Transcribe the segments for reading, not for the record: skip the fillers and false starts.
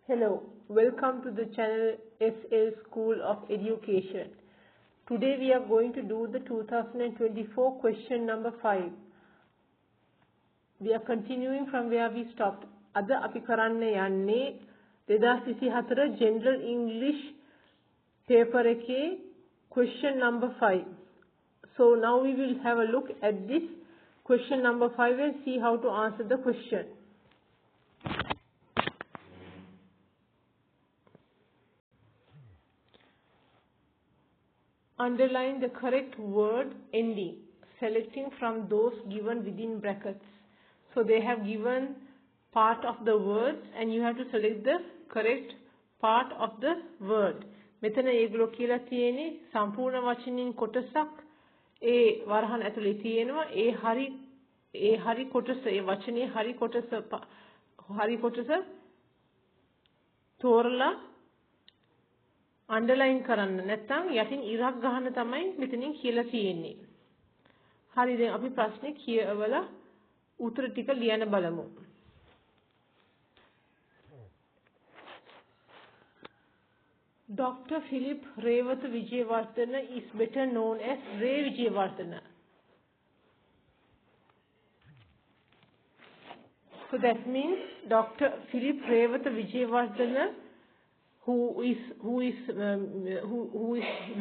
Hello, welcome to the channel SL School of Education. Today we are going to do the 2024 question number 5. We are continuing from where we stopped. අද අපි කරන්න යන්නේ 2024 General English paper එකේ question number 5. So now we will have a look at this question number 5 and see how to answer the question. Underline the correct word ending, selecting from those given within brackets. So they have given part of the words and you have to select the correct part of the word. මෙතන ඒගොල්ලෝ කියලා තියෙන්නේ සම්පූර්ණ වචනින් කොටසක් ඒ වරහන් ඇතුලේ තියෙනවා. ඒ හරි කොටස ඒ වචනේ හරි කොටස තෝරලා අන්ඩර්ලයින් කරන්න. නැත්නම් යටින් ඉරක් ගහන්න තමයි මෙතනින් කියලා තියෙන්නේ. හරි, දැන් අපි ප්‍රශ්නේ කියවලා උත්තර ටික ලියන්න බලමු. Dr. Philip Rewatha Wijewardena is better known as Ray Wijewardena. So that means Dr. Philip Rewatha Wijewardena, who is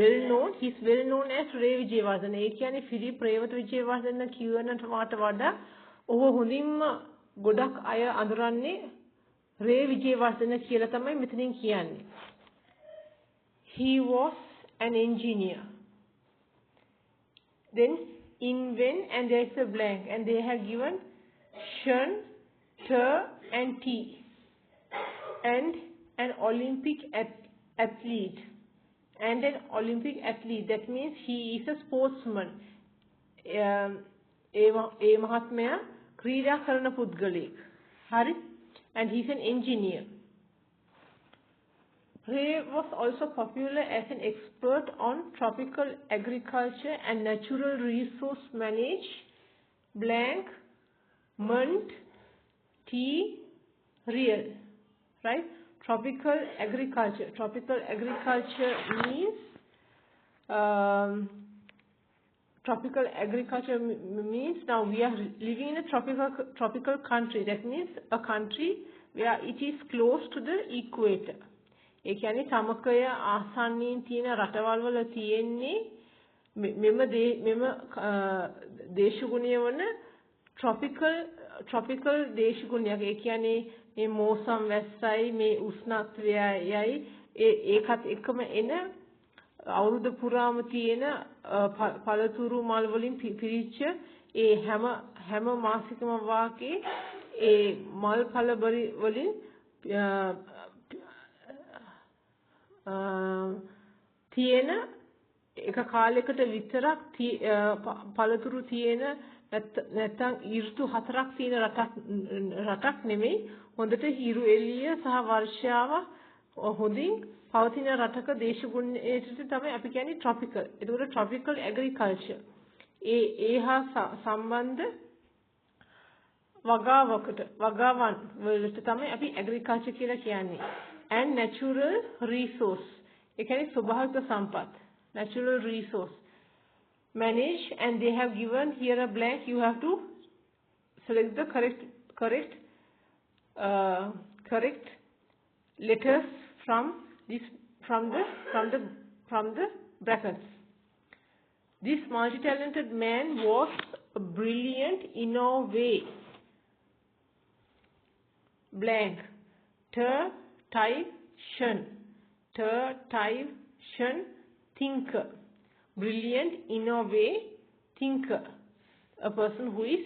well known, he is well known as Ray Wijewardena. ඒ කියන්නේ Philip Rewatha Wijewardena කියනට වඩා ඔහු හොඳින්ම ගොඩක් අය අඳුරන්නේ Ray Wijewardena කියලා තමයි මෙතනින් කියන්නේ. He was an engineer. Then in when and there is a blank and they have given shun, ter and t and an Olympic athlete and an Olympic athlete. That means he is a sportsman. ඒ මහත්මයා ක්‍රීඩා කරන පුද්ගලයෙක්. හරි? And he is an engineer. Ray was also popular as an expert on tropical agriculture and natural resource manage blank Munt tea real. Right? Tropical agriculture. Tropical agriculture means now we are living in a tropical country. That means a country where it is close to the equator. ඒ කියන්නේ සමකය ආසන්නයෙන් තියෙන රටවල් වල තියෙන්නේ මෙම දේශගුණය වන tropical දේශගුණයක්. ඒ කියන්නේ මේ මෝසම් වැස්සයි මේ උෂ්ණත්වයයි ඒකත් එක්කම එන අවුරුදු පුරාම තියෙන පළතුරු මල් වලින් පිරිච්ච ඒ හැම මාසිකම වාගේ ඒ මල් ඵල වලින් තියෙන එක කාලයකට විතරක් පළතුරු තියෙන නැත්නම් ඍතු 4ක් තියෙන රටක් නෙමෙයි, හොඳට හිරු එළිය සහ වර්ෂාව හොඳින් පවතින රටක දේශගුණයට තමයි අපි කියන්නේ tropical. ඒකට tropical agriculture ඒ හා සම්බන්ධ වගාවන් වලට තමයි අපි agriculture කියලා කියන්නේ. And natural resource. ඒ කියන්නේ ස්වභාවික සම්පත්. Natural resource. Manage and they have given here a blank. You have to select the correct letters from the brackets. This multi-talented man was a brilliant innovator. Blank. Ter-type-shun, thinker. Brilliant, innovative, thinker. A person who is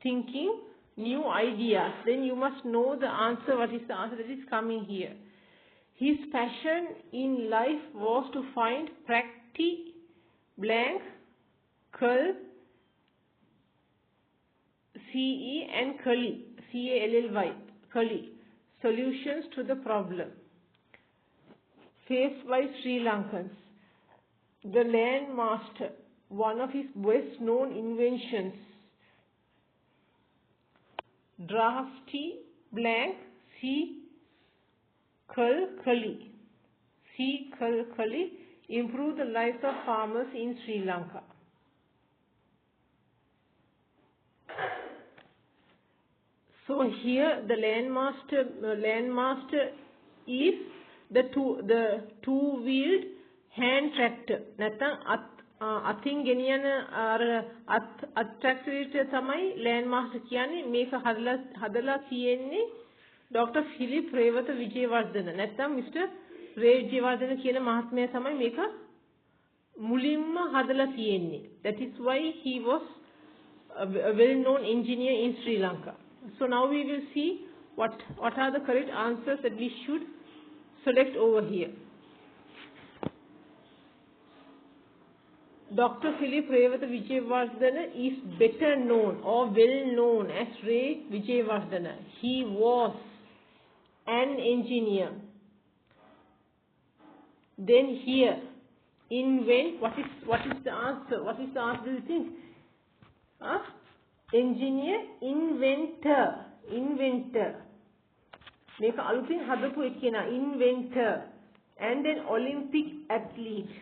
thinking new ideas. Then you must know the answer. What is the answer that is coming here? His passion in life was to find blank, C-E and C-A-L-L-Y, solutions to the problem faced by Sri Lankans. The land master, one of his best known inventions, drafty blank C Kalkali. C. Kalkali. Improve the lives of farmers in Sri Lanka. So here the landmaster is the two-wheeled hand tractor. නැත්නම් අතින් ගෙනියන අත් tractor එක තමයි landmaster කියන්නේ. මේක හදලා තියෙන්නේ Dr. Philip Rewata Vijayawardena. නැත්නම් Mr. Ray Vijayawardena කියන මහත්මයා තමයි මේක මුලින්ම හදලා තියෙන්නේ. That is why he was a well-known engineer in Sri Lanka. So now we will see what are the correct answers that we should select over here. Dr. Philip Rewata Vijayawardena is better known or well known as Ray Vijayawardena. He was an engineer. Then here, invent, what is the answer? What is the answer, do you think? Engineer, inventor. Make alutin hadapu ekena, inventor. And an Olympic athlete.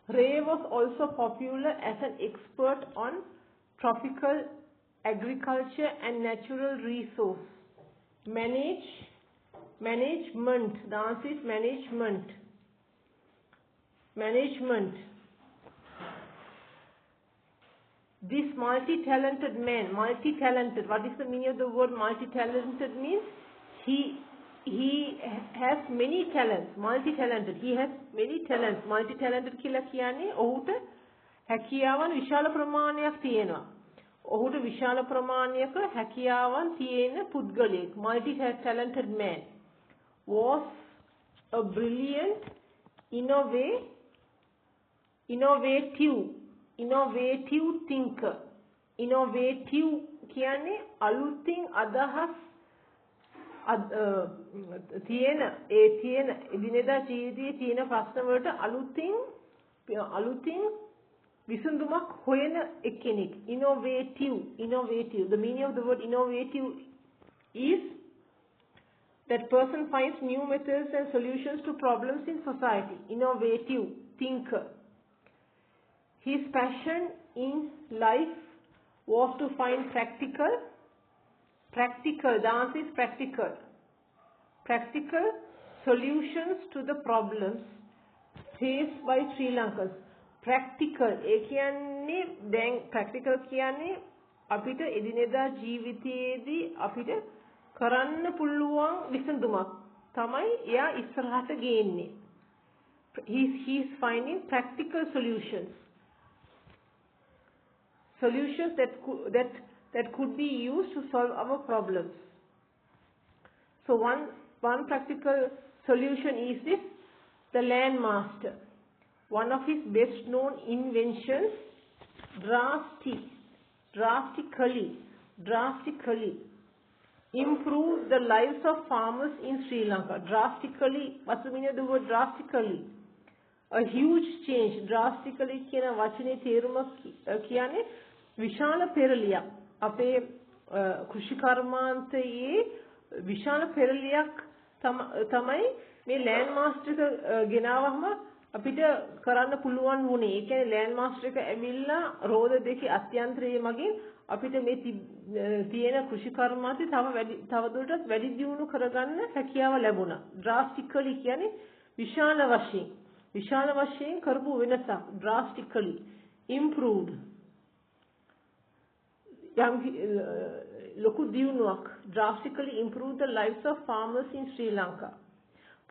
Ray was also popular as an expert on tropical agriculture and natural resource. Management. The answer is management. This multi-talented man, what is the meaning of the word multi-talented means? He has many talents, multi-talented. He has many talents. Multi-talented කියලා කියන්නේ ඔහුට හැකියාවන් විශාල ප්‍රමාණයක් තියෙනවා. ඔහුට විශාල ප්‍රමාණයක හැකියාවන් තියෙන පුද්ගලයෙක්. Multi-talented man was a brilliant, innovative thinker. Innovative කියන්නේ අලුතින් අදහස් තියෙන එදිනෙදා ජීවිතයේ තියෙන ප්‍රශ්න වලට අලුතින් විසඳුමක් හොයන එක්කෙනෙක්. Innovative. The meaning of the word innovative is that person finds new methods and solutions to problems in society. Innovative thinker. His passion in life was to find practical, the answer is practical solutions to the problems faced by Sri Lankans. Practical, ඒ කියන්නේ දැන් practical කියන්නේ අපිට එදිනෙදා ජීවිතයේදී අපිට කරන්න පුළුවන් විසඳුමක් තමයි එයා ඉස්සරහට ගේන්නේ. He is finding practical solutions that could be used to solve our problems. So one practical solution is this, the landmaster. One of his best known inventions, drastically improve the lives of farmers in Sri Lanka. Drastically, what's the meaning of the word drastically? A huge change. Drastically කියන වචනේ තේරුම කියන්නේ විශාල පෙරලියක්. අපේ කෘෂි කර්මාන්තයේ විශාල පෙරලියක් තමයි මේ land master එක ගෙනාවහම අපිට කරන්න පුළුවන් වුණේ. ඒ කියන්නේ ලෑන්ඩ් මාස්ටර් එක ඇවිල්ලා රෝද දෙකේ අත්‍යන්තරයේ මගින් අපිට මේ තියෙන කෘෂි කර්මාන්තය තවදුරටත් වැඩි දියුණු කරගන්න හැකියාව ලැබුණා. drastically කියන්නේ විශාල වශයෙන් කරපු වෙනසක්. drastically improved. ලොකු දියුණුවක්. drastically improved the lives of farmers in Sri Lanka.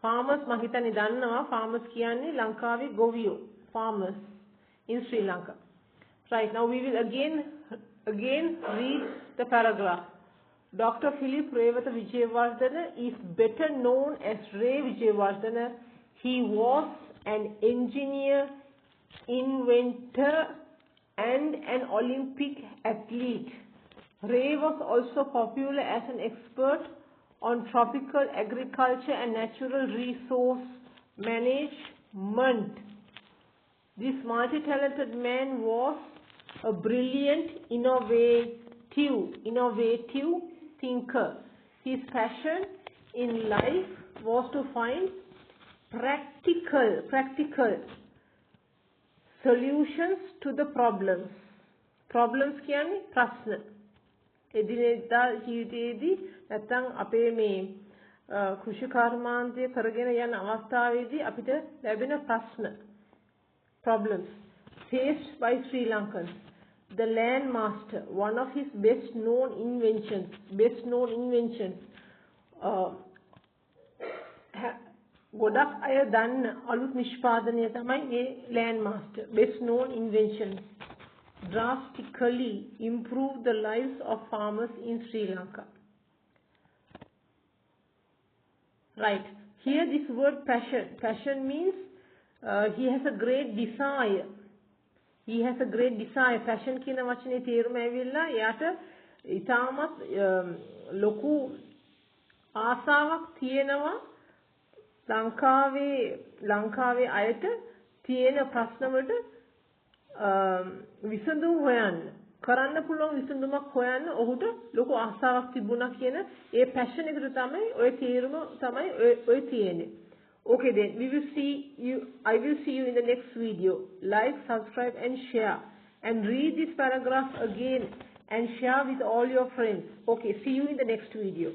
Farmers මම හිතන්නේ දන්නවා farmers කියන්නේ ලංකාවේ ගොවියෝ. Farmers in Sri Lanka. Right, now we will again read the paragraph. Dr. Philip Rewata Vijayawardena is better known as Ray Vijayawardena. He was an engineer, inventor, and an Olympic athlete. Ray was also popular as an expert on tropical agriculture and natural resource management. This multi-talented man was a brilliant, innovative thinker. His passion in life was to find practical solutions to the problems. Problems කියන්නේ ප්‍රශ්න. එදිනෙදා ජීවිතයේදී නැත්නම් අපේ මේ කෘෂි කර්මාන්තය කරගෙන යන අවස්ථාවේදී අපිට ලැබෙන ප්‍රශ්න. Problems faced by Sri Lankans. The land master, one of his best known inventions, ගොඩක් අය දන්න අලුත් නිෂ්පාදනය තමයි මේ land master. Best known inventions drastically improve the lives of farmers in Sri Lanka. Right, here this word passion means he has a great desire. Passion කියන වචනේ තේරුම ඇවිල්ලා එයාට ඊටමත් ලොකු ආසාවක් තියෙනවා ලංකාවේ අයට තියෙන ප්‍රශ්න වලට විසඳුම් හොයන්න කරන්න පුළුවන් විසඳුමක් හොයන්න ඔහුට ලොකු ආසාවක් තිබුණා කියන ඒ පැෂන් එකට තමයි ඔය තේරුම තමයි ඔය තියෙන්නේ. Okay then, I will see you in the next video. Like, subscribe and share. And read this paragraph again and share with all your friends. Okay, see you in the next video.